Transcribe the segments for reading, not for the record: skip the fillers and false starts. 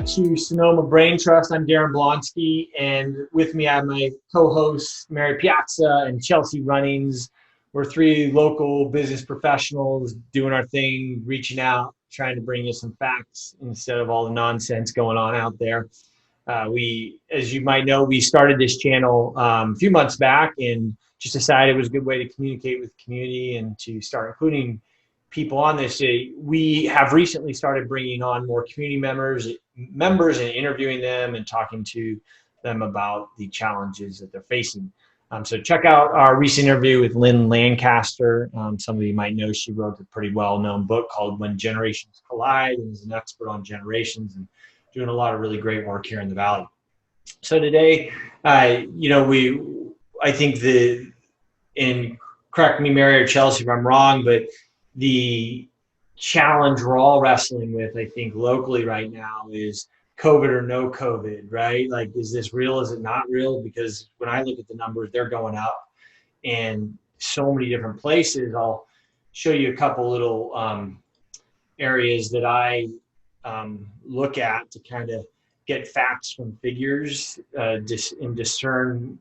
to Sonoma Brain Trust. I'm Daren Blonski, and with me I have my co-hosts, Mary Piasta and Chelsie Runnings. We're three local business professionals doing our thing, reaching out, trying to bring you some facts instead of all the nonsense going on out there. As you might know, we started this channel a few months back and just decided it was a good way to communicate with the community and to start including people on this. We have recently started bringing on more community members and interviewing them and talking to them about the challenges that they're facing. So check out our recent interview with Lynn Lancaster. Some of you might know she wrote a pretty well-known book called When Generations Collide, and is an expert on generations and doing a lot of really great work here in the Valley. So today, I think and correct me, Mary or Chelsie, if I'm wrong, but the challenge we're all wrestling with, I think, locally right now is COVID or no COVID, right? Like, is this real? Is it not real? Because when I look at the numbers, they're going up in so many different places. I'll show you a couple little areas that I look at to kind of get facts from figures and discern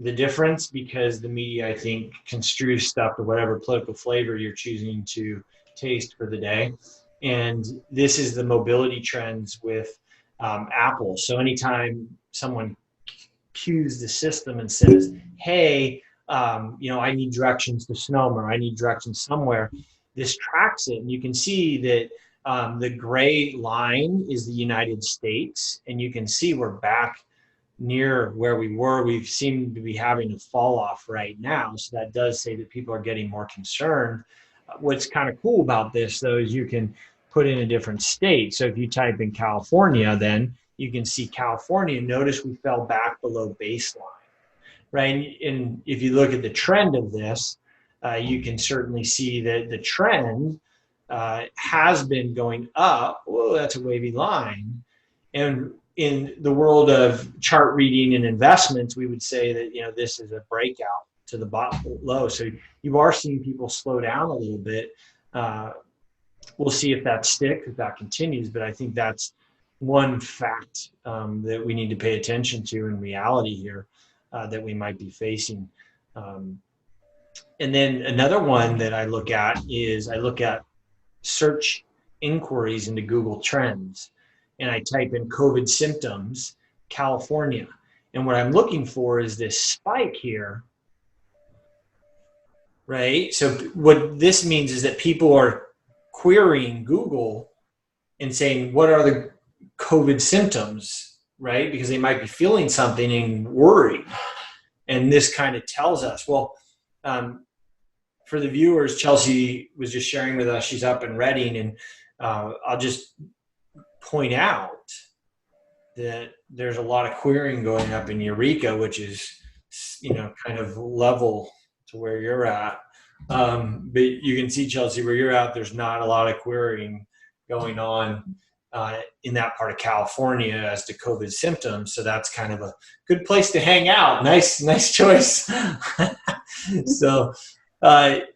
the difference, because the media, I think, construes stuff to whatever political flavor you're choosing to taste for the day. And this is the mobility trends with Apple. So anytime someone cues the system and says, hey, I need directions to Sonoma, or I need directions somewhere, this tracks it. And you can see that the gray line is the United States, and you can see we're back near where we were. We seem to be having a fall off right now. So that does say that people are getting more concerned. What's kind of cool about this, though, is you can put in a different state. So if you type in California, then you can see California. Notice we fell back below baseline, right? And if you look at the trend of this, you can certainly see that the trend has been going up. Whoa, that's a wavy line. And in the world of chart reading and investments, we would say that, this is a breakout to the bottom low. So you are seeing people slow down a little bit. We'll see if that sticks, if that continues. But I think that's one fact that we need to pay attention to in reality here that we might be facing. And then another one that I look at is search inquiries into Google Trends. And I type in COVID symptoms, California. And what I'm looking for is this spike here, right? So what this means is that people are querying Google and saying, what are the COVID symptoms, right? Because they might be feeling something and worried. And this kind of tells us, well, for the viewers, Chelsie was just sharing with us, she's up and Reading, and I'll just point out that there's a lot of querying going up in Eureka, which is, kind of level to where you're at. But you can see, Chelsie, where you're at, there's not a lot of querying going on in that part of California as to COVID symptoms. So that's kind of a good place to hang out. Nice choice. So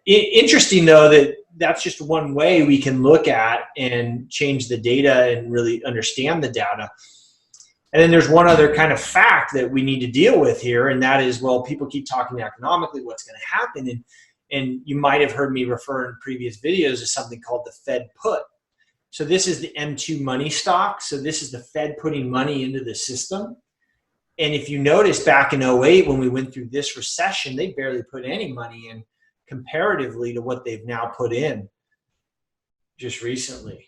interesting, though, that's just one way we can look at and change the data and really understand the data. And then there's one other kind of fact that we need to deal with here, and that is, well, people keep talking economically, what's going to happen. And you might have heard me refer in previous videos to something called the Fed put. So this is the M2 money stock. So this is the Fed putting money into the system. And if you notice back in 2008, when we went through this recession, they barely put any money in comparatively to what they've now put in just recently.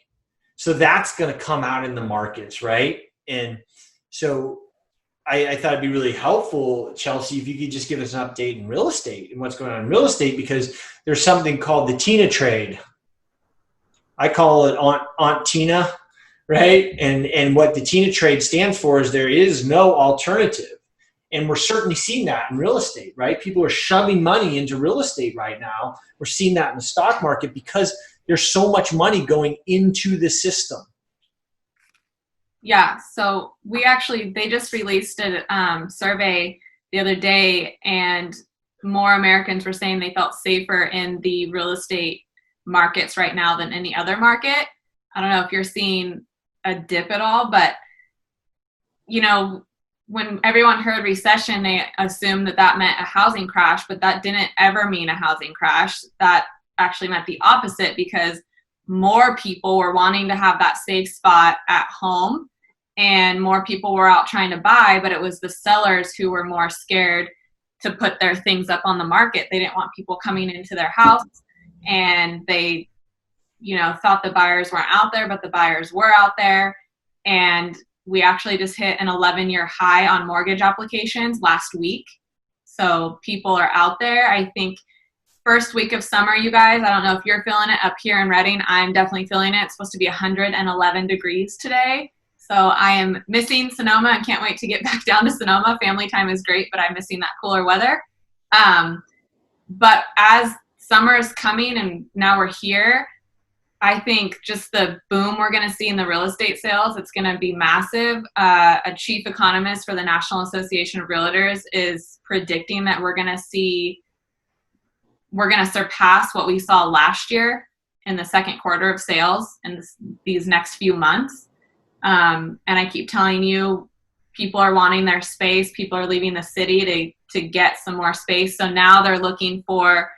So that's going to come out in the markets, right? And so I thought it'd be really helpful, Chelsie, if you could just give us an update in real estate and what's going on in real estate, because there's something called the Tina trade. I call it Aunt Tina, right? And what the Tina trade stands for is there is no alternative. And we're certainly seeing that in real estate, right? People are shoving money into real estate right now. We're seeing that in the stock market because there's so much money going into the system. Yeah, so they just released a survey the other day, and more Americans were saying they felt safer in the real estate markets right now than any other market. I don't know if you're seeing a dip at all, but you know, when everyone heard recession, they assumed that that meant a housing crash, but that didn't ever mean a housing crash. That actually meant the opposite, because more people were wanting to have that safe spot at home, and more people were out trying to buy, but it was the sellers who were more scared to put their things up on the market. They didn't want people coming into their house, and they, you know, thought the buyers weren't out there, but the buyers were out there. And we actually just hit an 11-year high on mortgage applications last week. So people are out there. I think first week of summer, you guys, I don't know if you're feeling it up here in Redding. I'm definitely feeling it. It's supposed to be 111 degrees today. So I am missing Sonoma and can't wait to get back down to Sonoma. Family time is great, but I'm missing that cooler weather. But as summer is coming and now we're here, I think just the boom we're going to see in the real estate sales, it's going to be massive. A chief economist for the National Association of Realtors is predicting that we're going to surpass what we saw last year in the second quarter of sales in these next few months. And I keep telling you, people are wanting their space. People are leaving the city to get some more space. So now they're looking for,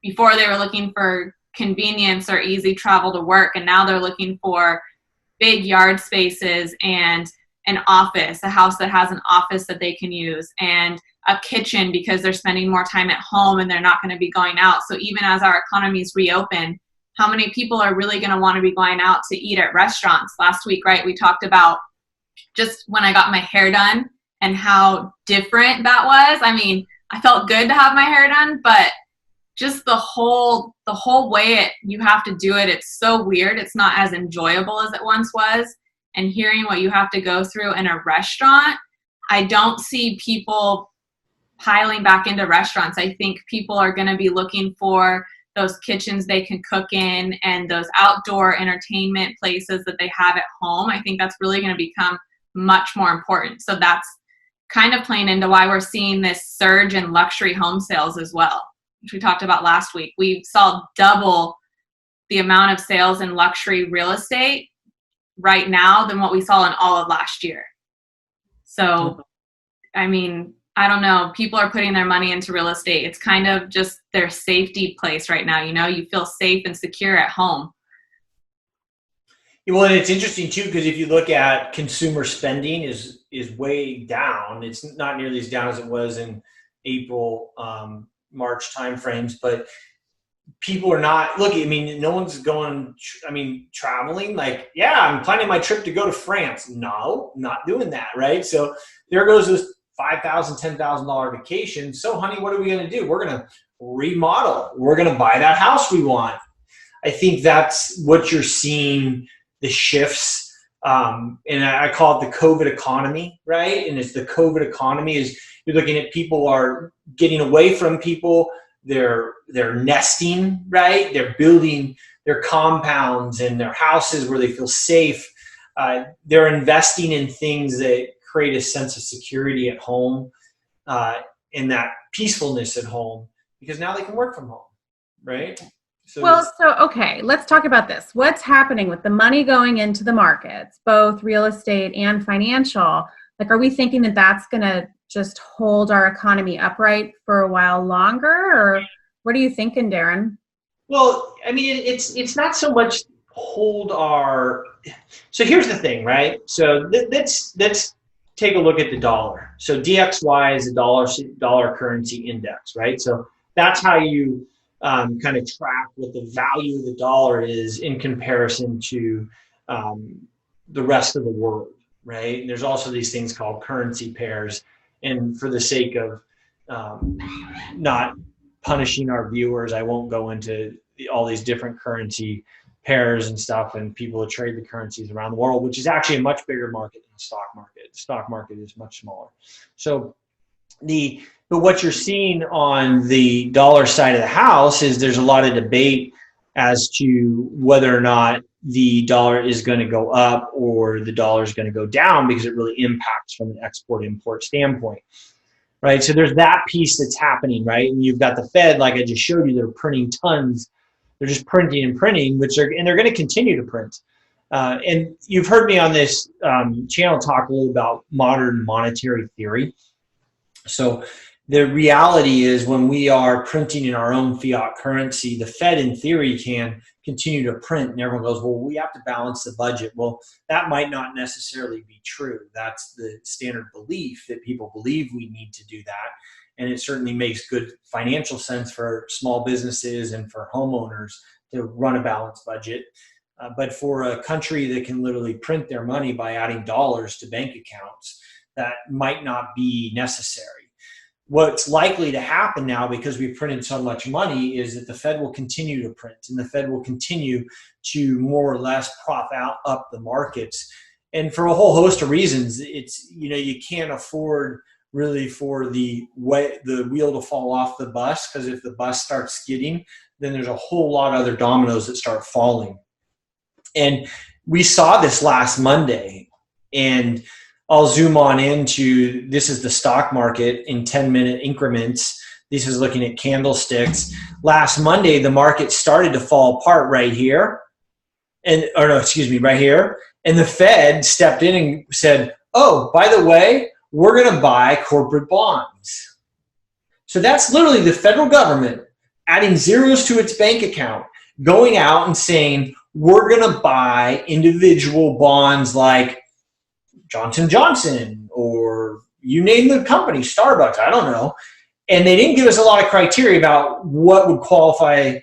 before they were looking for convenience or easy travel to work, and now they're looking for big yard spaces and an office, a house that has an office that they can use, and a kitchen, because they're spending more time at home and they're not going to be going out. So even as our economies reopen, how many people are really going to want to be going out to eat at restaurants? Last week, right, we talked about just when I got my hair done and how different that was. I mean, I felt good to have my hair done, but just the whole way you have to do it, it's so weird. It's not as enjoyable as it once was. And hearing what you have to go through in a restaurant, I don't see people piling back into restaurants. I think people are going to be looking for those kitchens they can cook in and those outdoor entertainment places that they have at home. I think that's really going to become much more important. So that's kind of playing into why we're seeing this surge in luxury home sales as well, which we talked about last week. We saw double the amount of sales in luxury real estate right now than what we saw in all of last year. So, I mean, I don't know. People are putting their money into real estate. It's kind of just their safety place right now. You know, you feel safe and secure at home. Well, and it's interesting too, because if you look at consumer spending is way down. It's not nearly as down as it was in April, March timeframes, but people are not looking. I mean, no one's going, traveling. Like, yeah, I'm planning my trip to go to France. No, not doing that, right? So there goes this $5,000, $10,000 vacation. So, honey, what are we going to do? We're going to remodel. We're going to buy that house we want. I think that's what you're seeing, the shifts. And I call it the COVID economy, right? And it's the COVID economy is you're looking at people are getting away from people. They're nesting, right? They're building their compounds and their houses where they feel safe. They're investing in things that create a sense of security at home and that peacefulness at home, because now they can work from home, right? So okay, let's talk about this. What's happening with the money going into the markets, both real estate and financial? Like, are we thinking that that's going to just hold our economy upright for a while longer, or what are you thinking, Daren? Well, I mean, it's not so much hold our. So here's the thing, right? So let's take a look at the dollar. So DXY is a dollar currency index, right? So that's how you kind of track what the value of the dollar is in comparison to the rest of the world, right? And there's also these things called currency pairs. And for the sake of not punishing our viewers, I won't go into all these different currency pairs and stuff and people who trade the currencies around the world, which is actually a much bigger market than the stock market. The stock market is much smaller. So but what you're seeing on the dollar side of the house is there's a lot of debate as to whether or not the dollar is going to go up or the dollar is going to go down, because it really impacts from an export-import standpoint, right? So there's that piece that's happening, right? And you've got the Fed, like I just showed you, they're printing tons. They're just printing and printing, and they're going to continue to print. And you've heard me on this channel talk a little about modern monetary theory. So the reality is when we are printing in our own fiat currency, the Fed in theory can continue to print, and everyone goes, well, we have to balance the budget. Well, that might not necessarily be true. That's the standard belief that people believe we need to do that. And it certainly makes good financial sense for small businesses and for homeowners to run a balanced budget. But for a country that can literally print their money by adding dollars to bank accounts, that might not be necessary. What's likely to happen now, because we've printed so much money, is that the Fed will continue to print, and the Fed will continue to more or less prop up the markets. And for a whole host of reasons, it's, you can't afford really for the wheel to fall off the bus, because if the bus starts skidding, then there's a whole lot of other dominoes that start falling. And we saw this last Monday, and I'll zoom on into, this is the stock market in 10-minute increments. This is looking at candlesticks. Last Monday, the market started to fall apart right here. Right here. And the Fed stepped in and said, oh, by the way, we're going to buy corporate bonds. So that's literally the federal government adding zeros to its bank account, going out and saying, we're going to buy individual bonds like Johnson & Johnson, or you name the company, Starbucks, I don't know. And they didn't give us a lot of criteria about what would qualify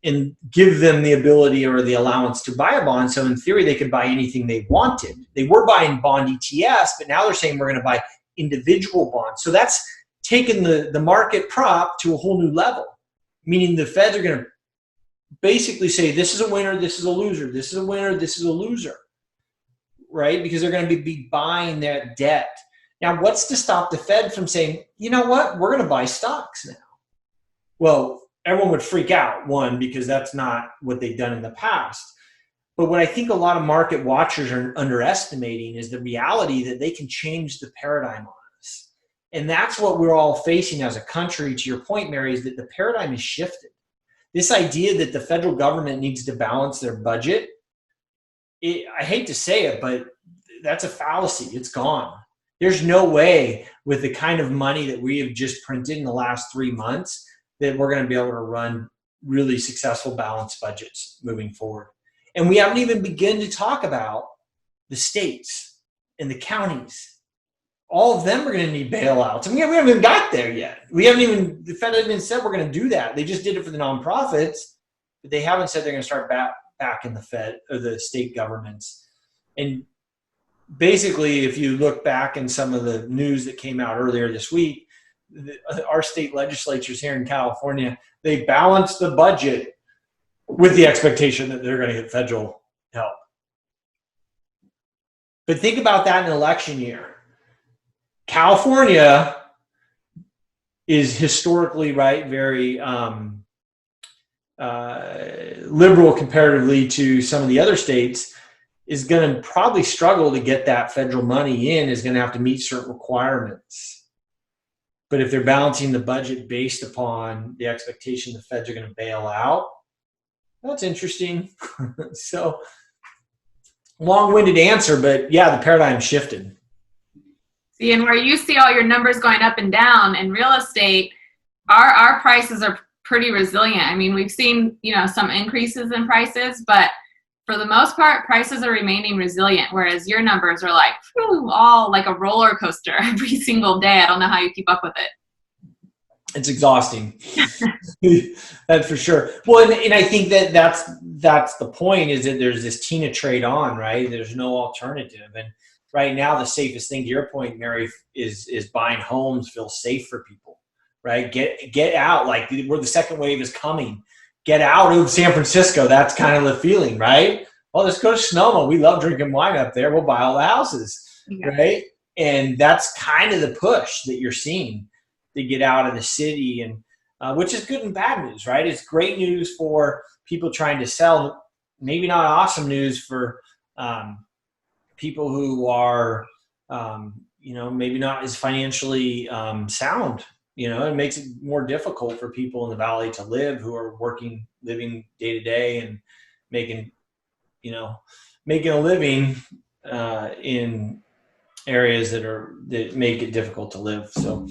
and give them the ability or the allowance to buy a bond. So in theory, they could buy anything they wanted. They were buying bond ETFs, but now they're saying we're going to buy individual bonds. So that's taken the market prop to a whole new level, meaning the Feds are going to basically say, this is a winner, this is a loser, this is a winner, this is a loser. Right? Because they're going to be buying that debt. Now, what's to stop the Fed from saying, you know what, we're going to buy stocks now? Well, everyone would freak out, one, because that's not what they've done in the past. But what I think a lot of market watchers are underestimating is the reality that they can change the paradigm on us. And that's what we're all facing as a country. To your point, Mary, is that the paradigm is shifted. This idea that the federal government needs to balance their budget, I hate to say it, but that's a fallacy. It's gone. There's no way with the kind of money that we have just printed in the last 3 months that we're going to be able to run really successful balanced budgets moving forward. And we haven't even begun to talk about the states and the counties. All of them are going to need bailouts. And we haven't even got there yet. The Fed hasn't even said we're going to do that. They just did it for the nonprofits, but they haven't said they're going to start back in the Fed or the state governments. And basically, if you look back in some of the news that came out earlier this week, our state legislatures here in California, they balanced the budget with the expectation that they're going to get federal help. But think about that in an election year. California is historically, right, very liberal comparatively to some of the other states, is going to probably struggle to get that federal money in, is going to have to meet certain requirements. But if they're balancing the budget based upon the expectation the Feds are going to bail out, that's interesting. So, long-winded answer, but yeah, the paradigm shifted. See, and where you see all your numbers going up and down in real estate, our prices are pretty resilient. I mean, we've seen, some increases in prices, but for the most part, prices are remaining resilient, whereas your numbers are like, all like a roller coaster every single day. I don't know how you keep up with it. It's exhausting. That's for sure. Well, and I think that's the point, is that there's this Tina trade on, right? There's no alternative. And right now, the safest thing, to your point, Mary, is buying homes feels safe for people, right? Get out. Like, where the second wave is coming. Get out of San Francisco. That's kind of the feeling, right? Well, let's go to Sonoma. We love drinking wine up there. We'll buy all the houses, right? And that's kind of the push that you're seeing to get out of the city, and which is good and bad news, right? It's great news for people trying to sell. Maybe not awesome news for people who are, maybe not as financially sound. It makes it more difficult for people in the valley to live, who are living day to day and making making a living in areas that make it difficult to live. So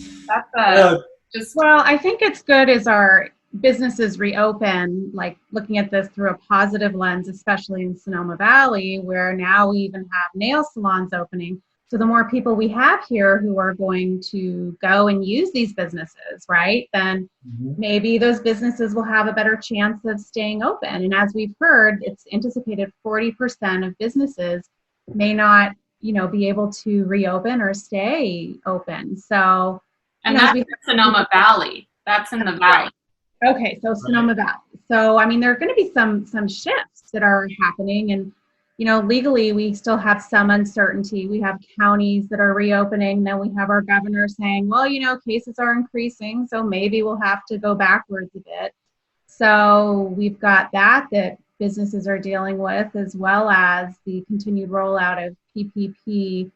well, I think it's good as our businesses reopen, like looking at this through a positive lens, especially in Sonoma Valley, where now we even have nail salons opening. So the more people we have here who are going to go and use these businesses, right, then maybe those businesses will have a better chance of staying open. And as we've heard, it's anticipated 40% of businesses may not, be able to reopen or stay open. So, and that's in Sonoma Valley. That's in the valley. Okay, so Sonoma Valley. So, I mean, there are going to be some shifts that are happening. And, legally, we still have some uncertainty. We have counties that are reopening. Then we have our governor saying, well, cases are increasing, so maybe we'll have to go backwards a bit. So we've got that businesses are dealing with, as well as the continued rollout of PPP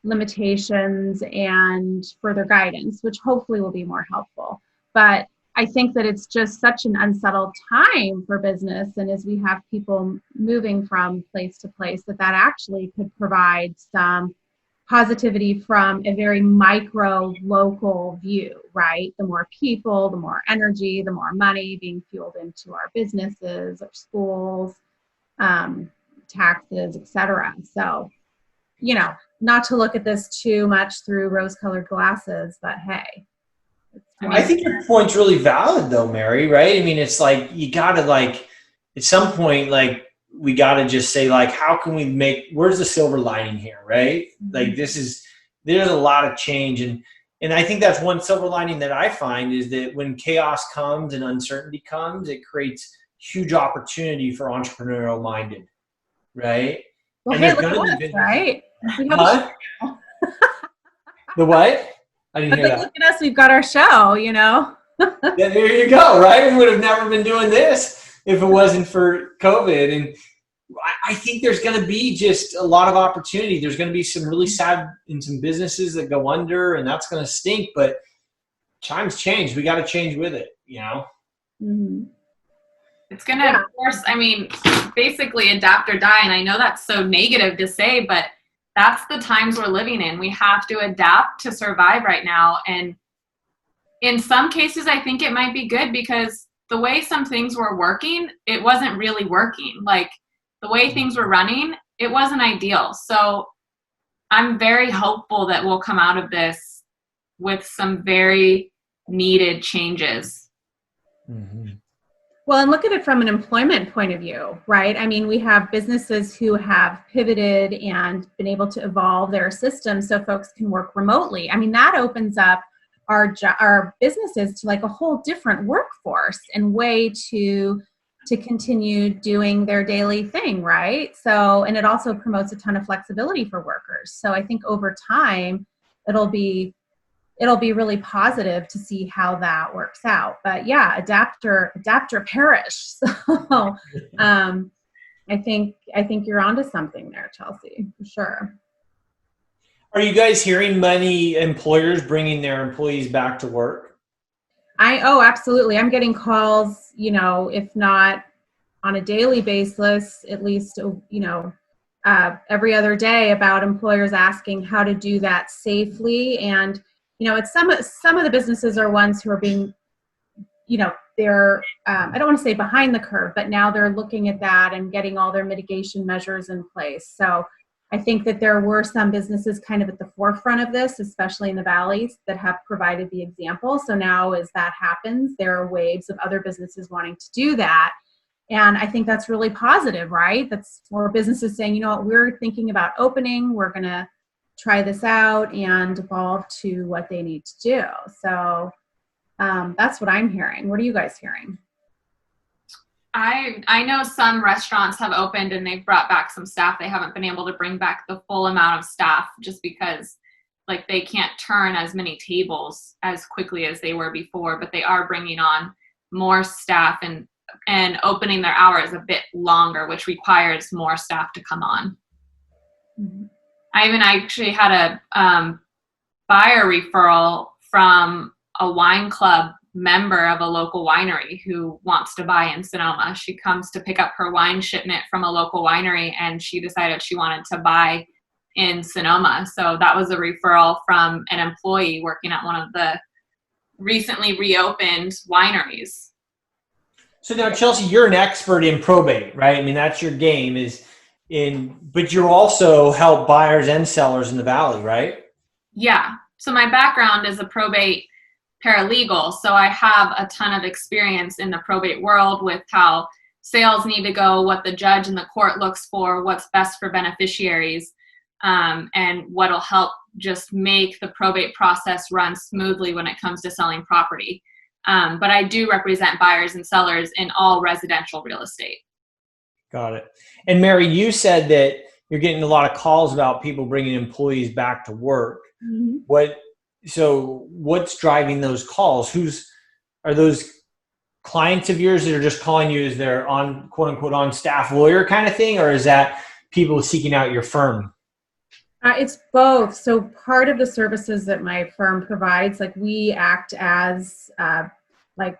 limitations and further guidance, which hopefully will be more helpful. But I think that it's just such an unsettled time for business. And as we have people moving from place to place, that actually could provide some positivity from a very micro local view, right? The more people, the more energy, the more money being fueled into our businesses, our schools, taxes, etc. So, not to look at this too much through rose-colored glasses, but hey. I think your point's really valid though, Mary, right? I mean, it's like, you gotta at some point, we gotta just say how can we where's the silver lining here, right? There's a lot of change. And I think that's one silver lining that I find is that when chaos comes and uncertainty comes, it creates huge opportunity for entrepreneurial minded, right? Well, and hey, look at us, right? What? The what? I didn't hear that. Look at us, we've got our show, Yeah, there you go, right? We would have never been doing this if it wasn't for COVID. And I think there's going to be just a lot of opportunity. There's going to be some really sad in some businesses that go under, and that's going to stink. But times change. We got to change with it, Mm-hmm. It's going to force, basically adapt or die. And I know that's so negative to say, but that's the times we're living in. We have to adapt to survive right now. And in some cases, I think it might be good because the way some things were working, it wasn't really working. The way things were running, it wasn't ideal. So I'm very hopeful that we'll come out of this with some very needed changes. Mm-hmm. Well, and look at it from an employment point of view, right? I mean, we have businesses who have pivoted and been able to evolve their systems so folks can work remotely. I mean, that opens up our businesses to a whole different workforce and way to continue doing their daily thing, right? So, and it also promotes a ton of flexibility for workers. So I think over time, it'll be really positive to see how that works out. But yeah, adapt or perish. So I think you're onto something there, Chelsie, for sure. Are you guys hearing many employers bringing their employees back to work? Absolutely. I'm getting calls, if not on a daily basis, at least, every other day about employers asking how to do that safely. And, it's some of the businesses are ones who are being, they're, I don't want to say behind the curve, but now they're looking at that and getting all their mitigation measures in place. So I think that there were some businesses kind of at the forefront of this, especially in the valleys, that have provided the example. So now as that happens, there are waves of other businesses wanting to do that. And I think that's really positive, right? That's more businesses saying, we're thinking about opening, we're going to try this out and evolve to what they need to do. So that's what I'm hearing. What are you guys hearing? I know some restaurants have opened and they've brought back some staff. They haven't been able to bring back the full amount of staff just because they can't turn as many tables as quickly as they were before, but they are bringing on more staff and opening their hours a bit longer, which requires more staff to come on. Mm-hmm. I even actually had a buyer referral from a wine club member of a local winery who wants to buy in Sonoma. She comes to pick up her wine shipment from a local winery, and she decided she wanted to buy in Sonoma. So that was a referral from an employee working at one of the recently reopened wineries. So now, Chelsie, you're an expert in probate, right? I mean, that's your game but you also help buyers and sellers in the Valley, right? Yeah. So my background is a probate paralegal. So I have a ton of experience in the probate world with how sales need to go, what the judge and the court looks for, what's best for beneficiaries, and what'll help just make the probate process run smoothly when it comes to selling property. But I do represent buyers and sellers in all residential real estate. Got it. And Mary, you said that you're getting a lot of calls about people bringing employees back to work. Mm-hmm. What's driving those calls? Are those clients of yours that are just calling you as their on quote unquote on staff lawyer kind of thing? Or is that people seeking out your firm? It's both. So part of the services that my firm provides, like we act as like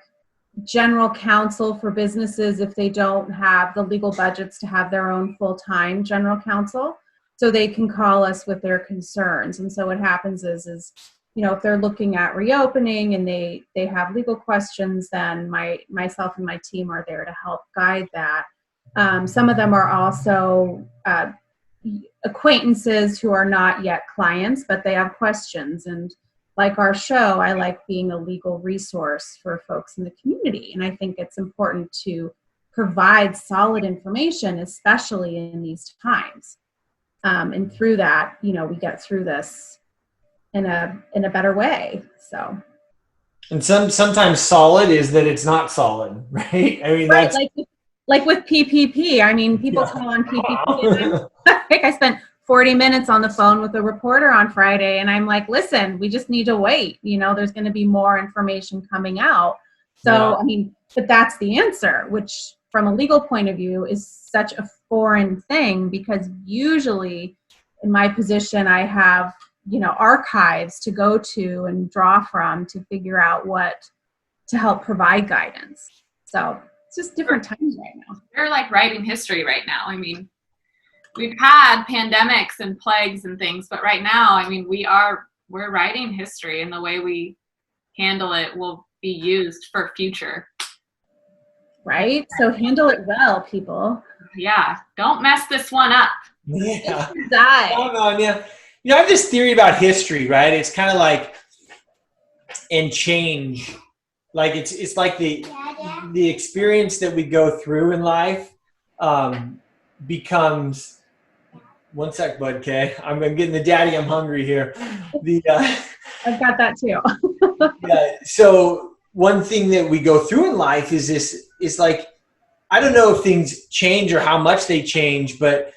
general counsel for businesses if they don't have the legal budgets to have their own full-time general counsel. So they can call us with their concerns. And so what happens is if they're looking at reopening and they have legal questions, then myself and my team are there to help guide that. Some of them are also acquaintances who are not yet clients, but they have questions. And like our show, I like being a legal resource for folks in the community. And I think it's important to provide solid information, especially in these times. And through that, we get through this in a better way. So. And sometimes solid is that it's not solid, right? I mean, right, that's like with PPP. I mean, people call on PPP. I spent 40 minutes on the phone with a reporter on Friday, and I'm like, listen, we just need to wait. There's going to be more information coming out. So, yeah. But that's the answer, which from a legal point of view is such a foreign thing, because usually in my position, I have, archives to go to and draw from to figure out what to help provide guidance. So it's just different times right now. We're like writing history right now. We've had pandemics and plagues and things, but right now, we're writing history, and the way we handle it will be used for future. Right? So handle it well, people. Yeah. Don't mess this one up. Yeah. Die. Come on, yeah. I have this theory about history, right? It's kind of like, and change. Like it's like the experience that we go through in life becomes. One sec, bud, Kay. I'm getting the daddy, I'm hungry here. I've got that too. Yeah, so one thing that we go through in life is like, I don't know if things change or how much they change, but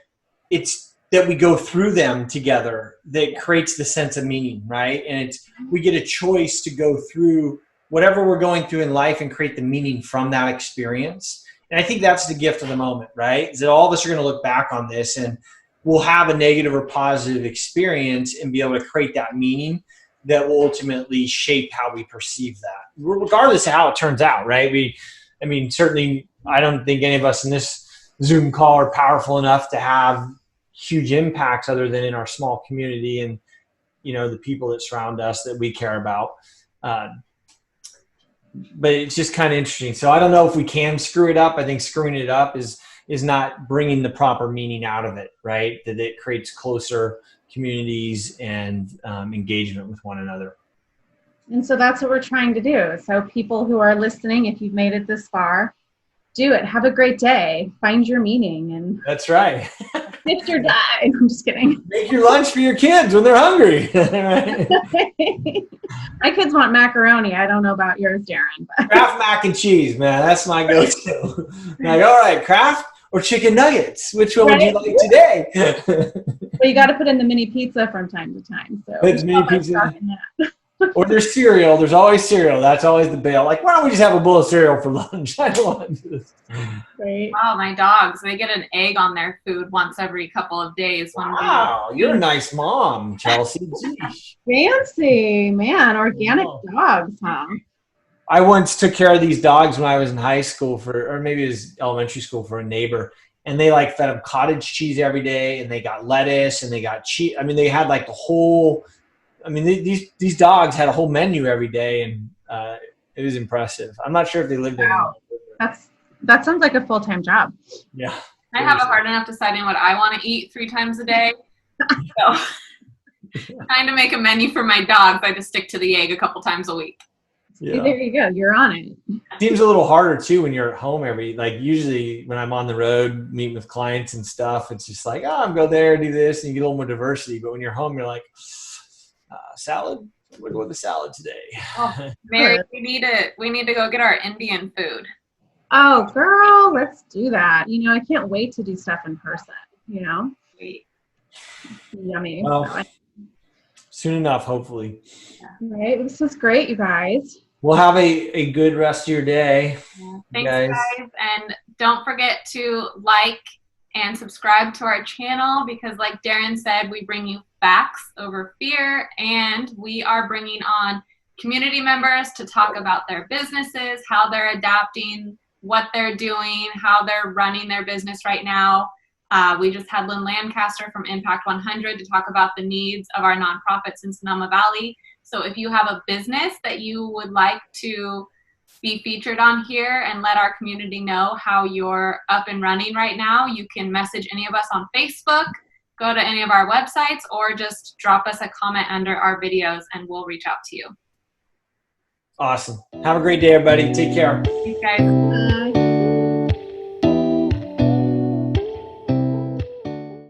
it's that we go through them together that creates the sense of meaning, right? And we get a choice to go through whatever we're going through in life and create the meaning from that experience. And I think that's the gift of the moment, right? Is that all of us are going to look back on this and we'll have a negative or positive experience and be able to create that meaning that will ultimately shape how we perceive that, regardless of how it turns out, right? Certainly, I don't think any of us in this Zoom call are powerful enough to have huge impacts other than in our small community and, the people that surround us that we care about. But it's just kind of interesting. So I don't know if we can screw it up. I think screwing it up is not bringing the proper meaning out of it, right? That it creates closer communities and engagement with one another. And so that's what we're trying to do. So people who are listening, if you've made it this far, do it. Have a great day. Find your meaning. And that's right. Fix or die. I'm just kidding. Make your lunch for your kids when they're hungry. My kids want macaroni. I don't know about yours, Daren. But. Kraft mac and cheese, man. That's my go-to. Like, all right, Kraft or chicken nuggets? Which one would you like today? Well, you got to put in the mini pizza from time to time. So mini pizza. Or there's cereal. There's always cereal. That's always the bail. Like, why don't we just have a bowl of cereal for lunch? I don't want to do this. Right. Wow, my dogs, they get an egg on their food once every couple of days. Wow, you're a nice mom, Chelsie. Fancy, man. Organic dogs, huh? I once took care of these dogs when I was in high school or maybe it was elementary school for a neighbor. And they like fed them cottage cheese every day, and they got lettuce, and they got cheese. I mean, they had like the whole, I mean, these dogs had a whole menu every day, and it was impressive. I'm not sure if they lived Wow. in. That sounds like a full-time job. Yeah. I have a hard enough deciding what I want to eat 3 times a day. So trying to make a menu for my dogs, I just stick to the egg a couple times a week. Yeah. There you go. You're on it. Seems a little harder too when you're at home usually when I'm on the road meeting with clients and stuff, it's just like, I'm go there, do this, and you get a little more diversity. But when you're home, you're like, salad? We'll go with the salad today. Oh, Mary, we need to go get our Indian food. Oh, girl, let's do that. I can't wait to do stuff in person, Sweet. Yummy. Well, soon enough, hopefully. All right. This was great, you guys. We'll have a good rest of your day. Yeah. Thanks, guys. And don't forget to like and subscribe to our channel because, like Daren said, we bring you facts over fear, and we are bringing on community members to talk about their businesses, how they're adapting, what they're doing, how they're running their business right now. We just had Lynn Lancaster from Impact 100 to talk about the needs of our nonprofits in Sonoma Valley. So if you have a business that you would like to be featured on here and let our community know how you're up and running right now, you can message any of us on Facebook, go to any of our websites, or just drop us a comment under our videos and we'll reach out to you. Awesome. Have a great day, everybody. Take care. Thanks, guys.